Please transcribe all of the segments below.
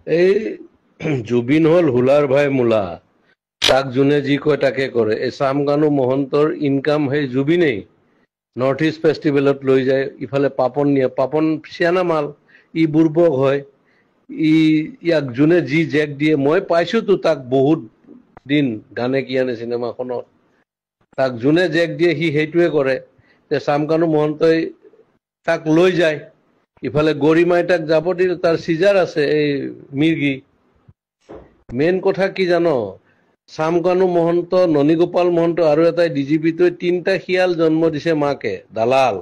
এই জুবিন হল হুলাৰ ভাই মূলা, তাক যোনে যি কয় তাকে কৰে। এই চামকানু মহন্তৰ ইনকাম সেই জুবিনেই। নৰ্থ ইষ্ট ফেষ্টিভেলত লৈ যায়, ইফালে পাপন নিয়ে, পাপন চিয়ানা মাল, ই বুৰ্বক হয়। ইয়াক যোনে যি জেক দিয়ে, মই পাইছোতো তাক বহুত দিন গানে কি আনে চিনেমাখনত, তাক যোনে জেক দিয়ে সি সেইটোৱে কৰে। চামকানু মহন্তই তাক লৈ যায়, ইফালে গৰিমাই তাক যাব দিলে, তাৰ চিজাৰ আছে এই মিৰ্গি। মেইন কথা কি জানো, চামকানু মহন্ত, ননীগোপাল মহন্ত আৰু এটাই ডিজিপিটোৱে 3টা শিয়াল জন্ম দিছে মাকে, দালাল।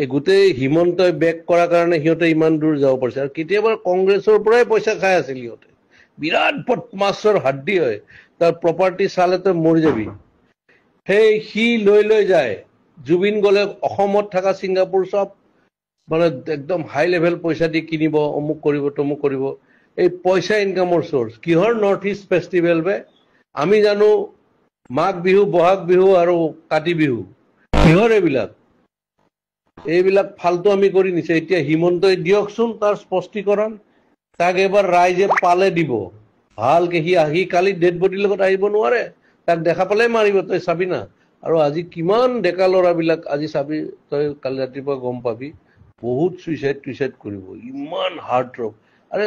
এই গোটেই হিমন্তই বেক কৰাৰ কাৰণে সিহঁতে ইমান দূৰ যাব পাৰিছে। আৰু কেতিয়াবা কংগ্ৰেছৰ পৰাই পইচা খাই আছিল সিহঁতে, বিৰাট বদমাছৰ হাড্ডি হয়, তাৰ প্ৰপাৰ্টি চালে তই মৰি যাবি। সেই সি লৈ যায়, জুবিন গলে অসমত থকা ছিংগাপুৰ চব মানে একদম হাই লেভেল পইচা দি কিনিব, অমুক কৰিব তমুক কৰিব। এই পইচা ইনকামৰ চ'ৰ্চ কিহৰ? নৰ্থ ইষ্ট ফেষ্টিভেল বে। আমি জানো মাঘ বিহু, বহাগ বিহু আৰু কাতি বিহু, কিহৰ এইবিলাক? এইবিলাক ফাল্টু আমি কৰি নিছে। এতিয়া হিমন্তই দিয়কচোন তাৰ স্পষ্টীকৰণ, তাক এবাৰ ৰাইজে পালে দিব ভালকে। সি কালি ডেড বডিৰ লগত আহিব নোৱাৰে, তাক দেখা পালে মাৰিব, তই চাবি না। আৰু আজি কিমান ডেকা ল'ৰাবিলাক, আজি চাবি তই, কালি ৰাতিপুৱা গম পাবি, বহুত চুইচাইড টুইচাইড কৰিব, ইমান হাৰ্ট ড্ৰপ। আৰে